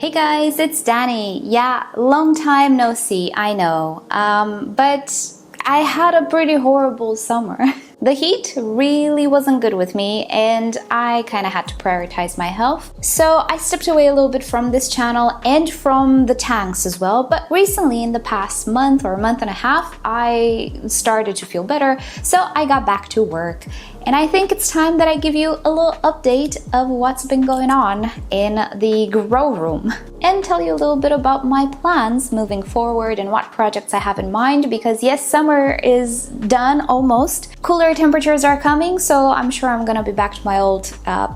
Hey guys, it's Danny. Yeah, long time no see, I know. But I had a pretty horrible summer. The heat really wasn't good with me and I kind of had to prioritize my health. So I stepped away a little bit from this channel and from the tanks as well. But recently, in the past month or month and a half, I started to feel better. So I got back to work. And I think it's time that I give you a little update of what's been going on in the grow room and tell you a little bit about my plans moving forward and what projects I have in mind, because yes, summer is done almost. Cooler temperatures are coming, so I'm sure I'm gonna be back to my old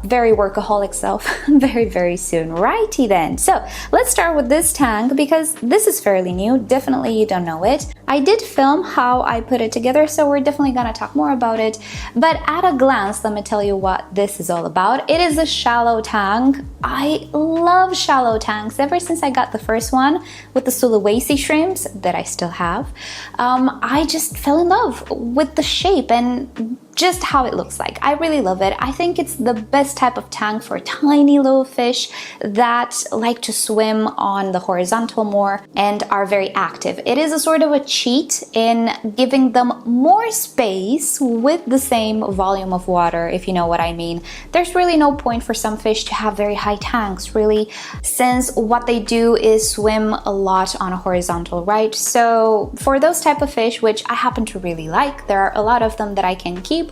very workaholic self very soon. Righty then. So let's start with this tank because this is fairly new. Definitely you don't know it. I did film how I put it together, so we're definitely gonna talk more about it. But at a glance, let me tell you what this is all about. It is a shallow tank. I love shallow tanks. Ever since I got the first one with the Sulawesi shrimps that I still have, I just fell in love with the shape and just how it looks like. I really love it. I think it's the best type of tank for tiny little fish that like to swim on the horizontal more and are very active. It is a sort of a cheat in giving them more space with the same volume of water, if you know what I mean. There's really no point for some fish to have very high tanks, really, since what they do is swim a lot on a horizontal, right? So for those type of fish, which I happen to really like, there are a lot of them that I can keep.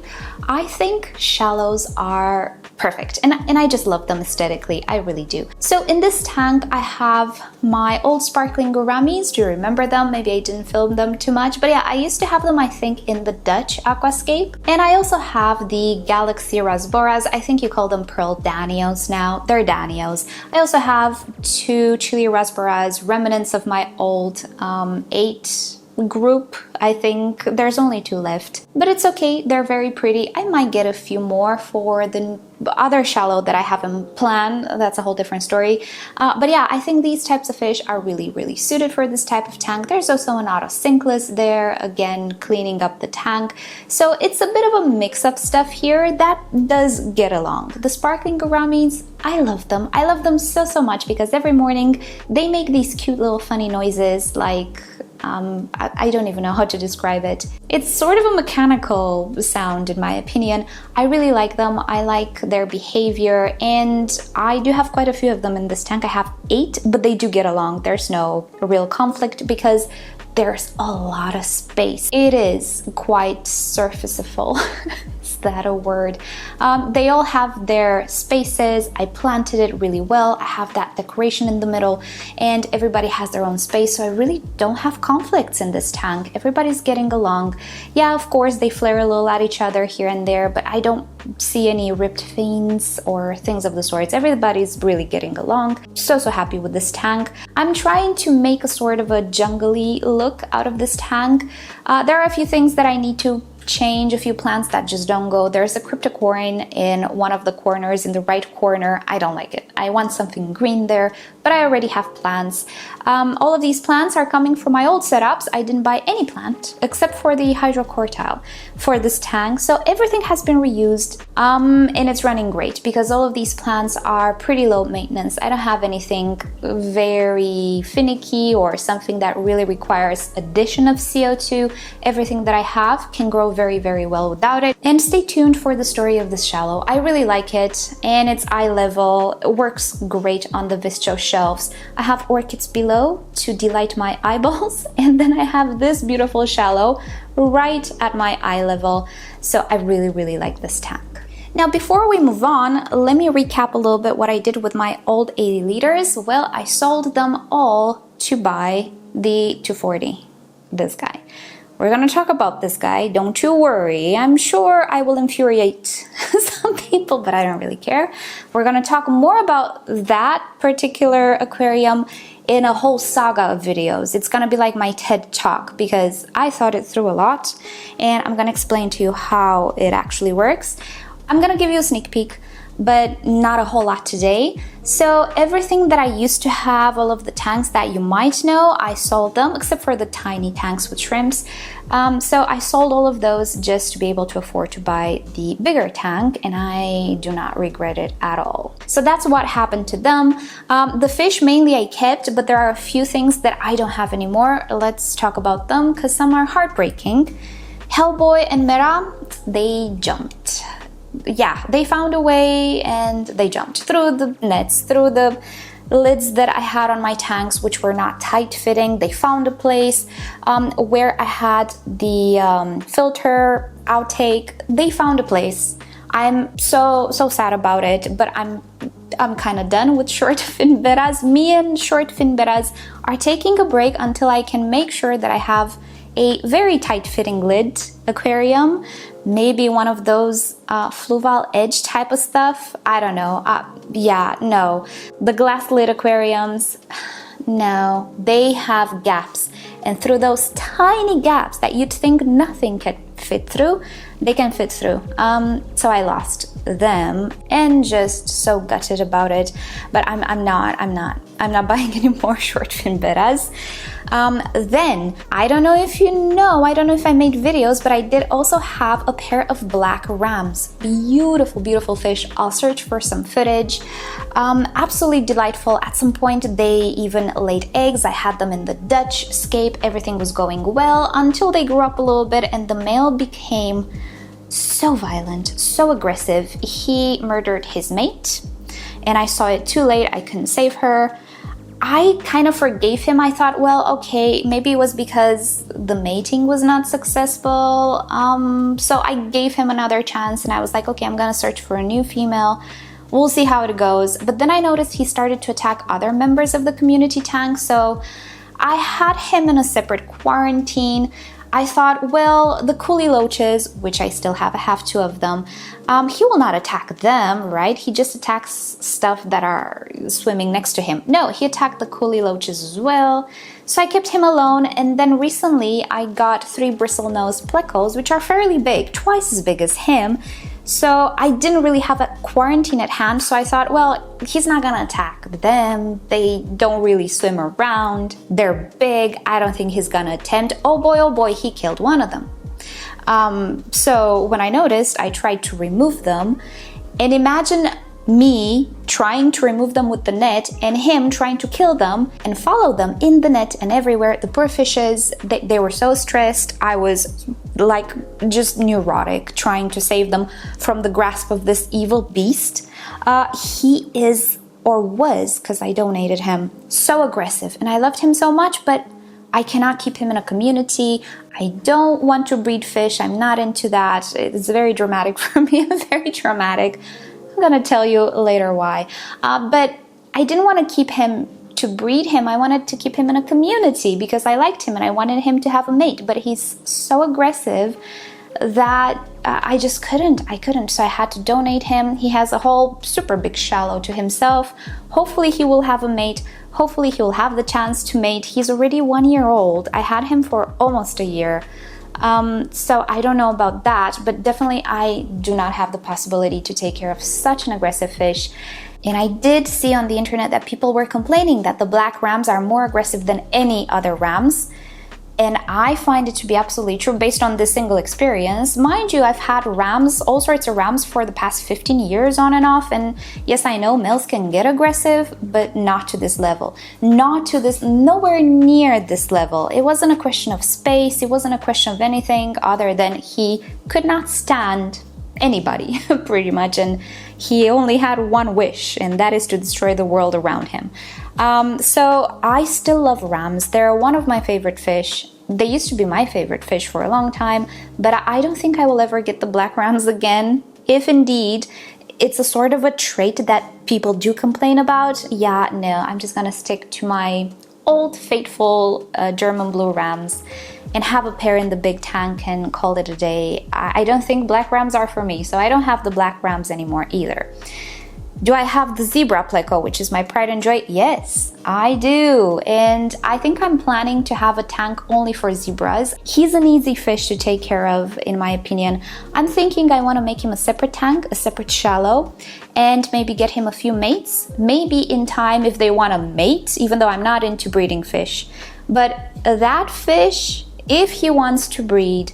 I think shallows are perfect and I just love them aesthetically. I really do. So in this tank I have my old sparkling gouramis. Do you remember them? Maybe I didn't film them too much, but yeah, I used to have them, I think, in the Dutch aquascape. And I also have the Galaxy rasboras. I think you call them pearl danios now. They're danios. I also have two chili rasboras, remnants of my old 8 group. I think there's only 2 left, but it's okay. They're very pretty. I might get a few more for the other shallow that I have in plan. That's a whole different story. But yeah, I think these types of fish are really suited for this type of tank. There's also an autosinkless there, again, cleaning up the tank. So it's a bit of a mix-up stuff here that does get along. The sparkling gouramis, I love them. I love them so much because every morning they make these cute little funny noises like I don't even know how to describe it. It's sort of a mechanical sound in my opinion. I really like them. I like their behavior and I do have quite a few of them in this tank. I have 8, but they do get along. There's no real conflict because there's a lot of space. It is quite surfaceable. Is that a word? They all have their spaces. I planted it really well. I have that decoration in the middle and everybody has their own space, so I really don't have conflicts in this tank. Everybody's getting along. Yeah, of course they flare a little at each other here and there, but I don't see any ripped fins or things of the sorts. Everybody's really getting along. So happy with this tank. I'm trying to make a sort of a jungly look out of this tank. There are a few things that I need to change, a few plants that just don't go. There's a cryptocorin in one of the corners, in the right corner. I don't like it. I want something green there, but I already have plants. All of these plants are coming from my old setups. I didn't buy any plant except for the hydrocortile for this tank. So everything has been reused and it's running great because all of these plants are pretty low maintenance. I don't have anything very finicky or something that really requires addition of CO2. Everything that I have can grow very well without it. And stay tuned for the story of this shallow. I really like it and it's eye level. It works great on the Visto shelves. I have orchids below to delight my eyeballs and then I have this beautiful shallow right at my eye level. So I really like this tank. Now, before we move on, let me recap a little bit what I did with my old 80 liters. Well, I sold them all to buy the 240, this guy. We're gonna talk about this guy, don't you worry. I'm sure I will infuriate some people, but I don't really care. We're gonna talk more about that particular aquarium in a whole saga of videos. It's gonna be like my TED Talk because I thought it through a lot and I'm gonna explain to you how it actually works. I'm gonna give you a sneak peek. but not a whole lot today. So everything that I used to have, all of the tanks that you might know, I sold them, except for the tiny tanks with shrimps. So I sold all of those just to be able to afford to buy the bigger tank, and I do not regret it at all. So that's what happened to them. The fish mainly I kept, but there are a few things that I don't have anymore. Let's talk about them because some are heartbreaking. Hellboy and Mera, they jumped. Yeah, they found a way and they jumped through the nets, through the lids that I had on my tanks, which were not tight fitting. They found a place where I had the filter outtake. They found a place. I'm so sad about it, but I'm kind of done with short fin beras. Me and short fin beras are taking a break until I can make sure that I have a very tight fitting lid aquarium, maybe one of those fluval edge type of stuff. I don't know. Yeah, no. The glass lid aquariums, no, they have gaps. And through those tiny gaps that you'd think nothing can fit through, they can fit through. So I lost them and just so gutted about it. But I'm not buying any more short fin beras. Then I don't know if you know, I don't know if I made videos, but I did also have a pair of black rams. Beautiful fish. I'll search for some footage. Absolutely delightful. At some point they even laid eggs. I had them in the Dutch scape. Everything was going well until they grew up a little bit and the male became so violent, so aggressive. He murdered his mate and I saw it too late. I couldn't save her. I kind of forgave him. I thought, well, okay, maybe it was because the mating was not successful. So I gave him another chance and I was like, okay, I'm gonna search for a new female. We'll see how it goes. But then I noticed he started to attack other members of the community tank. So I had him in a separate quarantine. I thought, well, the coolie loaches, which I still have two of them, he will not attack them, right? He just attacks stuff that are swimming next to him. No, he attacked the coolie loaches as well. So I kept him alone, and then recently I got 3 bristlenose plecos, which are fairly big, twice as big as him. So I didn't really have a quarantine at hand, so I thought, well, he's not gonna attack them. They don't really swim around. They're big. I don't think he's gonna attempt. Oh boy, he killed one of them. So when I noticed, I tried to remove them. And imagine me trying to remove them with the net and him trying to kill them and follow them in the net and everywhere. The poor fishes, they were so stressed. I was like just neurotic trying to save them from the grasp of this evil beast. He is, or was, because I donated him, so aggressive and I loved him so much, but I cannot keep him in a community. I don't want to breed fish. I'm not into that. It's very dramatic for me, very dramatic. I'm gonna tell you later why. But I didn't want to keep him to breed him. I wanted to keep him in a community because I liked him and I wanted him to have a mate. But he's so aggressive that I just couldn't. So I had to donate him. He has a whole super big shallow to himself. Hopefully he will have a mate. Hopefully he will have the chance to mate. He's already 1 year old. I had him for almost a year. So I don't know about that, but definitely I do not have the possibility to take care of such an aggressive fish. And I did see on the internet that people were complaining that the black rams are more aggressive than any other rams. And I find it to be absolutely true based on this single experience. Mind you, I've had rams, all sorts of rams for the past 15 years on and off. And yes, I know males can get aggressive, but not to this level. Not to this, nowhere near this level. It wasn't a question of space. It wasn't a question of anything other than he could not stand anybody, pretty much. And he only had one wish, and that is to destroy the world around him. So I still love rams. They're one of my favorite fish. They used to be my favorite fish for a long time, but I don't think I will ever get the black rams again. If indeed it's a sort of a trait that people do complain about, yeah, no, I'm just gonna stick to my old faithful German blue rams and have a pair in the big tank and call it a day. I don't think black rams are for me, so I don't have the black rams anymore either. Do I have the zebra pleco, which is my pride and joy? Yes, I do. And I think I'm planning to have a tank only for zebras. He's an easy fish to take care of, in my opinion. I'm thinking I want to make him a separate tank, a separate shallow, and maybe get him a few mates. Maybe in time if they want to mate, even though I'm not into breeding fish. But that fish, if he wants to breed,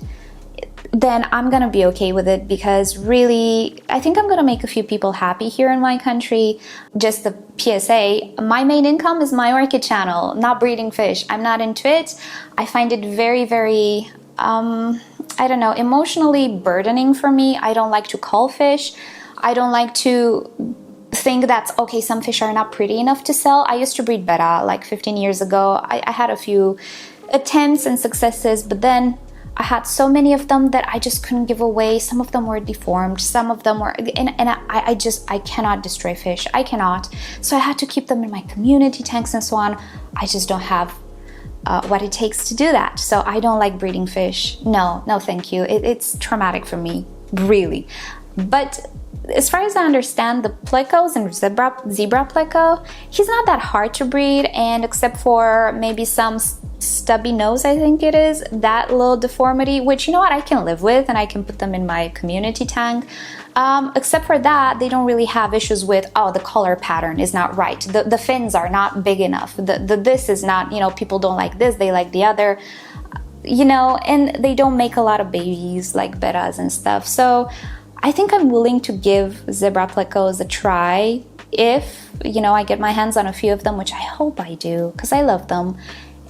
then I'm gonna be okay with it, because really, I think I'm gonna make a few people happy here in my country. Just the PSA, my main income is my orchid channel, not breeding fish. I'm not into it. I find it very, very, I don't know, emotionally burdening for me. I don't like to cull fish. I don't like to think that, okay, some fish are not pretty enough to sell. I used to breed betta like 15 years ago. I had a few attempts and successes, but then I had so many of them that I just couldn't give away. Some of them were deformed, some of them were, and I cannot destroy fish. I cannot. So I had to keep them in my community tanks and so on. I just don't have what it takes to do that. So I don't like breeding fish. No, thank you. It's traumatic for me, really. But as far as I understand, the plecos and zebra pleco, he's not that hard to breed, and except for maybe some stubby nose, I think it is, that little deformity, which, you know what, I can live with, and I can put them in my community tank. Except for that, they don't really have issues with, oh, the color pattern is not right, the fins are not big enough, this is not, you know, people don't like this, they like the other, you know, and they don't make a lot of babies like bettas and stuff. So I think I'm willing to give zebra plecos a try if, you know, I get my hands on a few of them, which I hope I do, because I love them,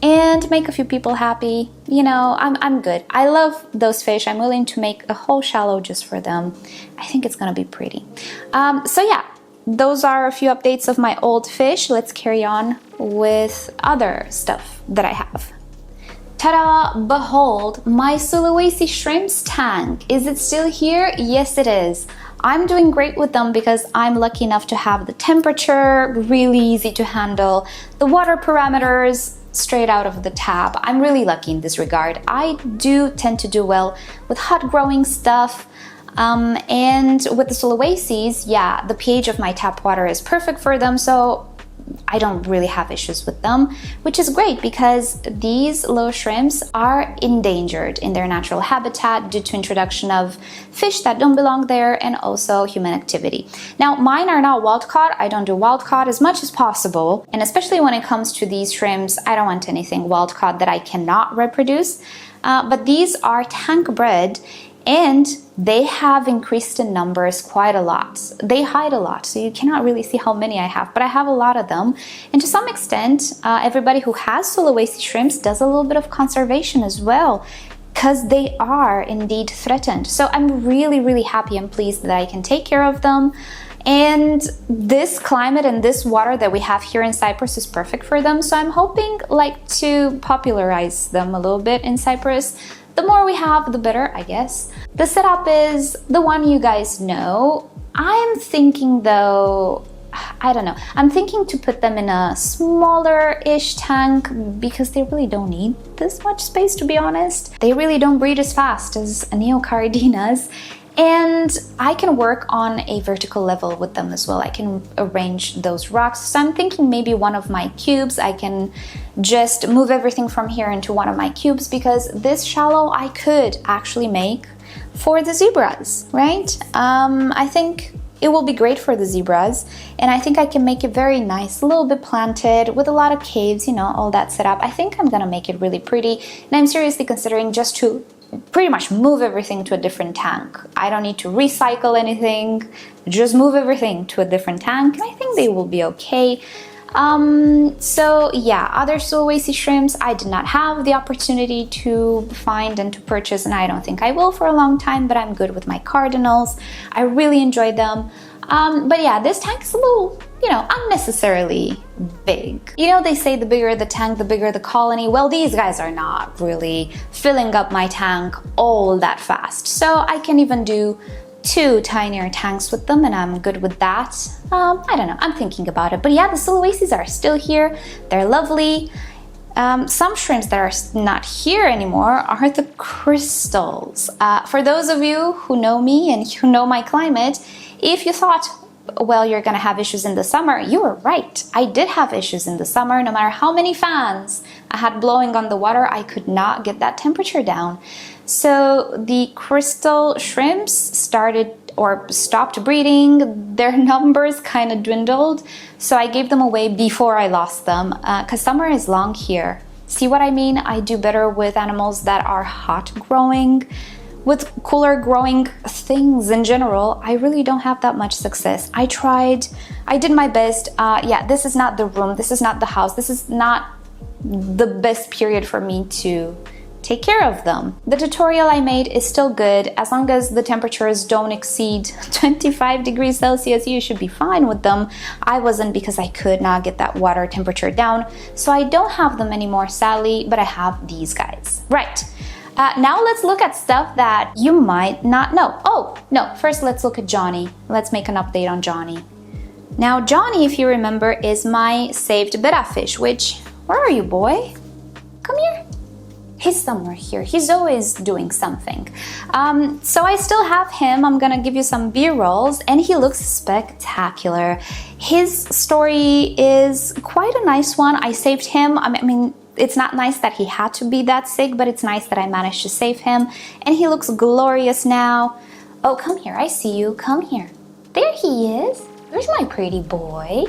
and make a few people happy. You know, I'm good. I love those fish. I'm willing to make a whole shallow just for them. I think it's gonna be pretty. So yeah, those are a few updates of my old fish. Let's carry on with other stuff that I have. Ta-da! Behold, my Sulawesi shrimps tank. Is it still here? Yes, it is. I'm doing great with them because I'm lucky enough to have the temperature really easy to handle, the water parameters straight out of the tap. I'm really lucky in this regard. I do tend to do well with hot growing stuff. And with the Sulawesis, yeah, the pH of my tap water is perfect for them, so I don't really have issues with them, which is great because these little shrimps are endangered in their natural habitat due to introduction of fish that don't belong there and also human activity. Now, mine are not wild caught. I don't do wild caught as much as possible, and especially when it comes to these shrimps, I don't want anything wild caught that I cannot reproduce. But these are tank bred, and they have increased in numbers quite a lot. They hide a lot, so you cannot really see how many I have, but I have a lot of them. And to some extent, everybody who has Sulawesi shrimps does a little bit of conservation as well, because they are indeed threatened. So I'm really, really happy and pleased that I can take care of them. And this climate and this water that we have here in Cyprus is perfect for them. So I'm hoping to popularize them a little bit in Cyprus. The more we have, the better, I guess. The setup is the one you guys know. I'm thinking though, I don't know, I'm thinking to put them in a smaller-ish tank because they really don't need this much space, to be honest. They really don't breed as fast as neocardinas. And I can work on a vertical level with them as well. I can arrange those rocks. So I'm thinking maybe one of my cubes, I can just move everything from here into one of my cubes, because this shallow I could actually make for the zebras, right? I think it will be great for the zebras, and I think I can make it very nice, a little bit planted with a lot of caves, you know, all that setup. I think I'm gonna make it really pretty, and I'm seriously considering just to pretty much move everything to a different tank. I don't need to recycle anything, just move everything to a different tank, and I think they will be okay. So yeah, other Sulawesi shrimps I did not have the opportunity to find and to purchase, and I don't think I will for a long time, but I'm good with my cardinals. I really enjoyed them. But yeah, this tank is a little, you know, unnecessarily big. You know, they say the bigger the tank, the bigger the colony. Well, these guys are not really filling up my tank all that fast. So I can even do 2 tinier tanks with them, and I'm good with that. I don't know, I'm thinking about it. But yeah, the Sulawesis are still here. They're lovely. Some shrimps that are not here anymore are the crystals. For those of you who know me and who know my climate, if you thought well, you're gonna have issues in the summer. You were right. I did have issues in the summer. No matter how many fans I had blowing on the water, I could not get that temperature down. So the crystal shrimps started or stopped breeding. Their numbers kind of dwindled. So I gave them away before I lost them, because summer is long here. See what I mean? I do better with animals that are hot growing. With cooler growing things in general, I really don't have that much success. I tried, I did my best. Yeah, this is not the room, this is not the house, this is not the best period for me to take care of them. The tutorial I made is still good. As long as the temperatures don't exceed 25 degrees Celsius, you should be fine with them. I wasn't, because I could not get that water temperature down. So I don't have them anymore, sadly, but I have these guys. Right. Now let's look at stuff that you might not know. Oh, no, first let's look at Johnny. Let's make an update on Johnny. Now, Johnny, if you remember, is my saved betta fish, which, where are you, boy? Come here. He's somewhere here. He's always doing something. So I still have him. I'm gonna give you some B-rolls, and he looks spectacular. His story is quite a nice one. I saved him. I mean, it's not nice that he had to be that sick, but it's nice that I managed to save him. And he looks glorious now. Oh, come here. I see you. Come here. There he is. There's my pretty boy.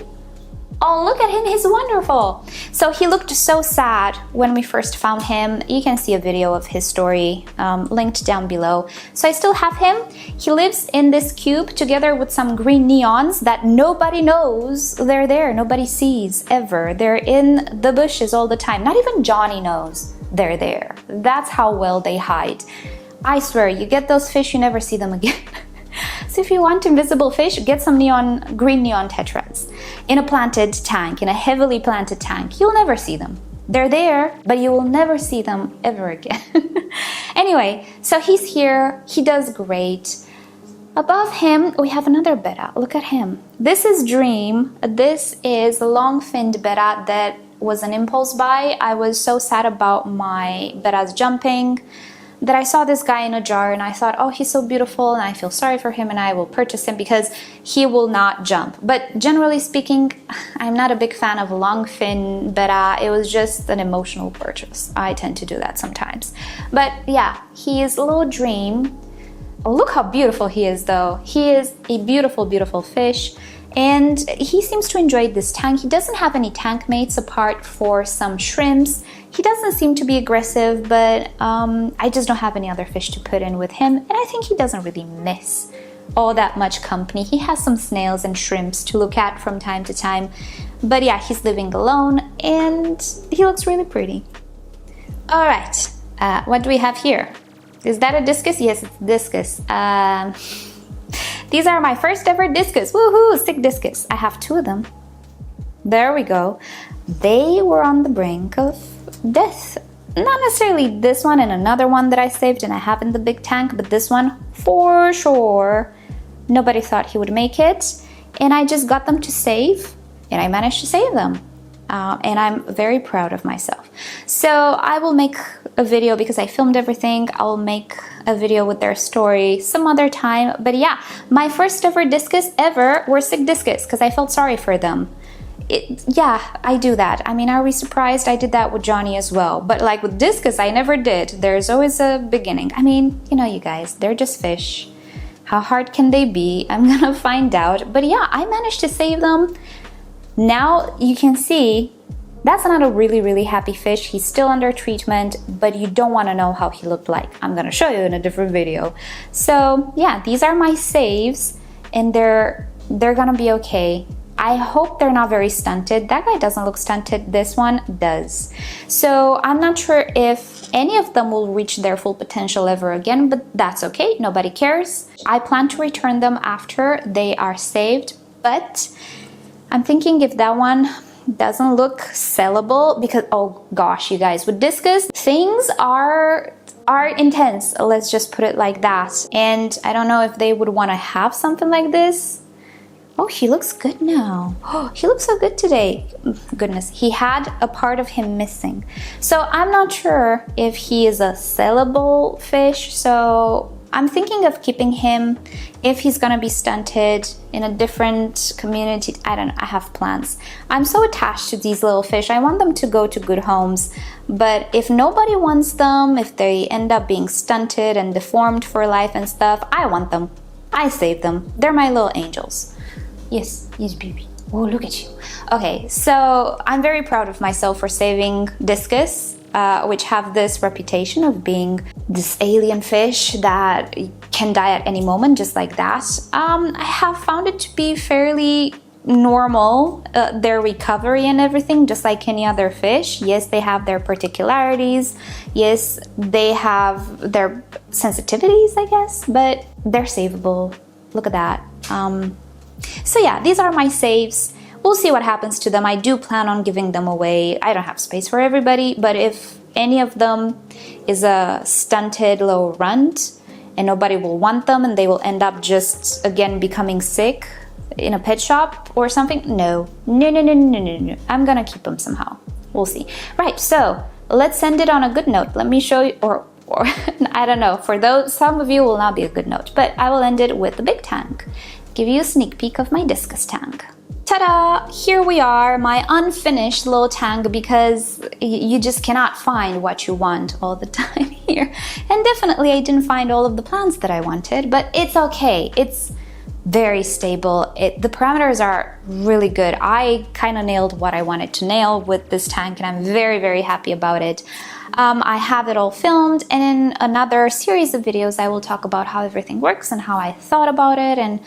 Oh, look at him. He's wonderful. So he looked so sad when we first found him. You can see a video of his story linked down below. So I still have him. He lives in this cube together with some green neons that nobody knows they're there. Nobody sees ever. They're in the bushes all the time. Not even Johnny knows they're there. That's how well they hide. I swear, you get those fish, you never see them again. So if you want invisible fish, get some green neon tetras in a planted tank, in a heavily planted tank. You'll never see them. They're there, but you will never see them ever again. Anyway, so he's here. He does great. Above him, we have another betta. Look at him. This is Dream. This is a long-finned betta that was an impulse buy. I was so sad about my bettas jumping that I saw this guy in a jar and I thought, oh, he's so beautiful and I feel sorry for him and I will purchase him because he will not jump. But generally speaking, I'm not a big fan of long fin betta. It was just an emotional purchase. I tend to do that sometimes. But yeah, he is a little Dream. Oh, look how beautiful he is though. He is a beautiful, beautiful fish. And he seems to enjoy this tank. He doesn't have any tank mates apart for some shrimps. He doesn't seem to be aggressive, but I just don't have any other fish to put in with him. And I think he doesn't really miss all that much company. He has some snails and shrimps to look at from time to time. But yeah, he's living alone and he looks really pretty. All right, what do we have here? Is that a discus? Yes, it's discus. These are my first ever discus. Woohoo, sick discus. I have 2 of them. There we go. They were on the brink of death. Not necessarily this one and another one that I saved and I have in the big tank, but this one for sure. Nobody thought he would make it. And I just got them to save and I managed to save them. And I'm very proud of myself. So I will make a video because I filmed everything. I'll make a video with their story some other time. But yeah, my first ever discus ever were sick discus because I felt sorry for them. Yeah, I do that. I mean, are we surprised? I did that with Johnny as well. But like with discus, I never did. There's always a beginning. I mean, you know, you guys, they're just fish. How hard can they be? I'm gonna find out. But yeah, I managed to save them. Now you can see that's not a really, really happy fish. He's still under treatment, but you don't want to know how he looked like. I'm going to show you in a different video. So yeah, these are my saves and they're going to be okay. I hope they're not very stunted. That guy doesn't look stunted. This one does. So I'm not sure if any of them will reach their full potential ever again, but that's okay. Nobody cares. I plan to return them after they are saved, but I'm thinking if that one doesn't look sellable, because oh gosh, you guys, with discus, things are intense. Let's just put it like that. And I don't know if they would want to have something like this. Oh, he looks good now. Oh, he looks so good today. Goodness, he had a part of him missing. So I'm not sure if he is a sellable fish. So I'm thinking of keeping him if he's gonna be stunted in a different community. I don't know, I have plans. I'm so attached to these little fish. I want them to go to good homes, but if nobody wants them, if they end up being stunted and deformed for life and stuff, I want them. I save them. They're my little angels. Yes, baby. Oh, look at you. Okay, so I'm very proud of myself for saving Discus, which have this reputation of being this alien fish that can die at any moment, just like that. I have found it to be fairly normal, their recovery and everything, just like any other fish. Yes, they have their particularities. Yes, they have their sensitivities, I guess, but they're savable. Look at that. So yeah, these are my saves. We'll see what happens to them. I do plan on giving them away. I don't have space for everybody, but if any of them is a stunted little runt and nobody will want them and they will end up just, again, becoming sick in a pet shop or something, no. I'm gonna keep them somehow. We'll see. Right, so let's end it on a good note. Let me show you, or I don't know, for those, some of you will not be a good note, but I will end it with the big tank. Give you a sneak peek of my Discus tank. Ta-da! Here we are, my unfinished little tank, because you just cannot find what you want all the time here. And definitely I didn't find all of the plants that I wanted, but it's okay. It's very stable. The parameters are really good. I kind of nailed what I wanted to nail with this tank, and I'm very, very happy about it. I have it all filmed, and in another series of videos I will talk about how everything works and how I thought about it and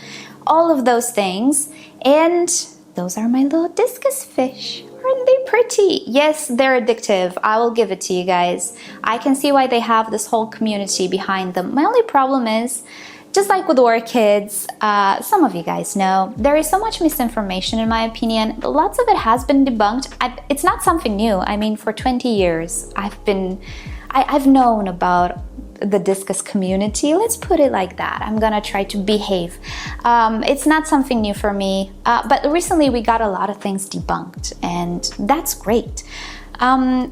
all of those things. And those are my little Discus fish. Aren't they pretty? Yes, they're addictive. I will give it to you guys. I can see why they have this whole community behind them. My only problem is, just like with orchids, some of you guys know, there is so much misinformation in my opinion. Lots of it has been debunked. It's not something new. I mean, for 20 years, I've known about the Discus community. Let's put it like that. I'm gonna try to behave. It's not something new for me, but recently we got a lot of things debunked, and that's great.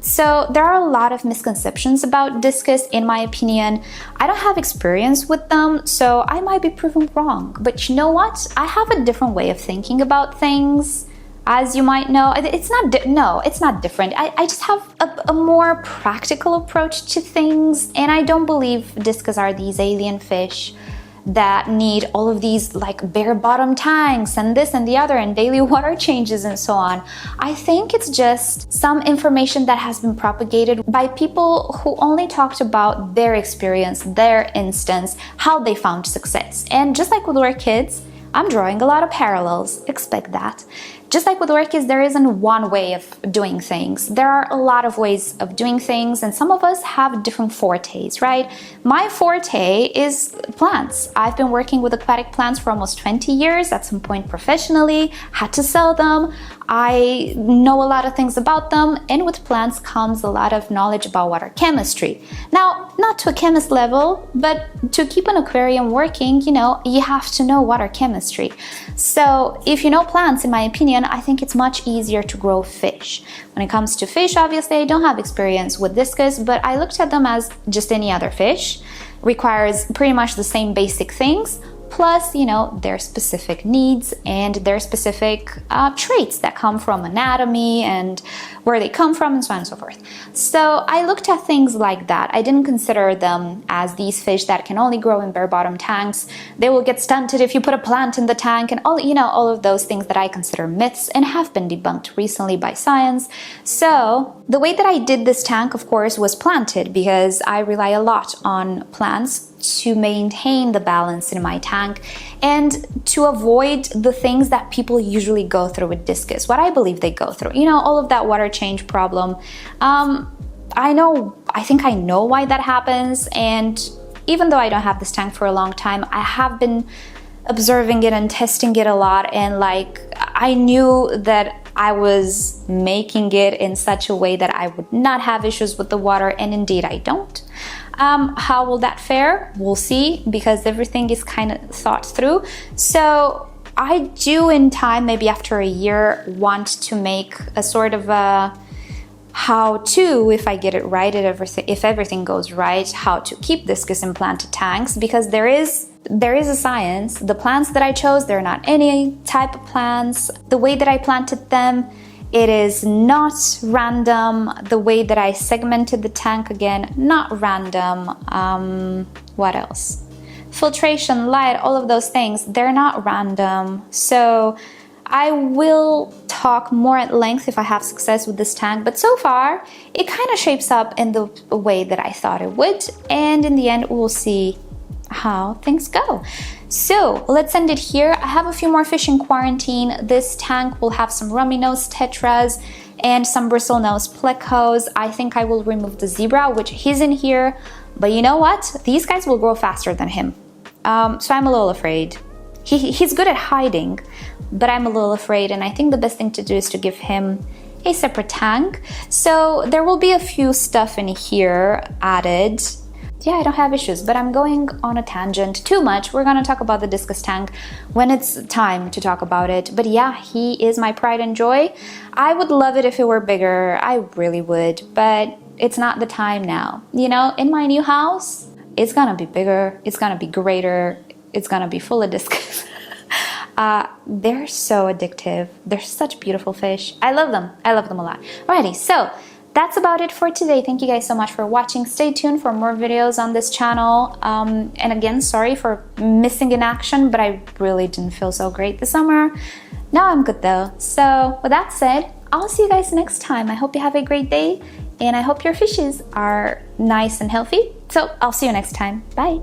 So there are a lot of misconceptions about Discus, in my opinion. I don't have experience with them, so I might be proven wrong. But you know what? I have a different way of thinking about things. As you might know, it's not different. I just have a more practical approach to things, and I don't believe Discus are these alien fish that need all of these like bare bottom tanks and this and the other and daily water changes and so on. I think it's just some information that has been propagated by people who only talked about their experience, their instance, how they found success. And just like with orchids, I'm drawing a lot of parallels, expect that. Just like with orchids, there isn't one way of doing things. There are a lot of ways of doing things, and some of us have different fortes, right? My forte is plants. I've been working with aquatic plants for almost 20 years, at some point professionally, had to sell them. I know a lot of things about them, and with plants comes a lot of knowledge about water chemistry. Now, not to a chemist level, but to keep an aquarium working, you have to know water chemistry. So if you know plants, in my opinion, I think it's much easier to grow fish. When it comes to fish, obviously I don't have experience with Discus, but I looked at them as just any other fish. Requires pretty much the same basic things, plus, their specific needs and their specific traits that come from anatomy and where they come from and so on and so forth. So I looked at things like that. I didn't consider them as these fish that can only grow in bare bottom tanks. They will get stunted if you put a plant in the tank, and all of those things that I consider myths and have been debunked recently by science. So the way that I did this tank, of course, was planted, because I rely a lot on plants to maintain the balance in my tank and to avoid the things that people usually go through with Discus, what I believe they go through, all of that water change problem. I think I know why that happens, and even though I don't have this tank for a long time, I have been observing it and testing it a lot, and I knew that I was making it in such a way that I would not have issues with the water, and indeed I don't. How will that fare? We'll see, because everything is kind of thought through. So I do, in time, maybe after a year, want to make a sort of a, how to, if I get it right, if everything goes right, how to keep Discus in planted tanks, because there is a science. The plants that I chose, they're not any type of plants. The way that I planted them, it is not random. The way that I segmented the tank, again, not random. What else? Filtration, light, all of those things, they're not random. So I will talk more at length if I have success with this tank, but so far it kind of shapes up in the way that I thought it would, and in the end we'll see how things go. So let's end it here. I have a few more fish in quarantine. This tank will have some rummy nose tetras and some bristle nose plecos. I think I will remove the zebra, which he's in here, but you know what? These guys will grow faster than him. So I'm a little afraid. He's good at hiding, but I'm a little afraid, and I think the best thing to do is to give him a separate tank. So there will be a few stuff in here added. Yeah, I don't have issues, but I'm going on a tangent too much. We're gonna talk about the Discus tank when it's time to talk about it. But yeah, he is my pride and joy. I would love it if it were bigger, I really would, but it's not the time now. You know, in my new house, it's gonna be bigger, it's gonna be greater, it's gonna be full of Discus. They're so addictive. They're such beautiful fish. I love them. I love them a lot. Alrighty, so that's about it for today. Thank you guys so much for watching. Stay tuned for more videos on this channel. And again, sorry for missing in action, but I really didn't feel so great this summer. Now I'm good though. So with that said, I'll see you guys next time. I hope you have a great day, and I hope your fishes are nice and healthy. So I'll see you next time. Bye.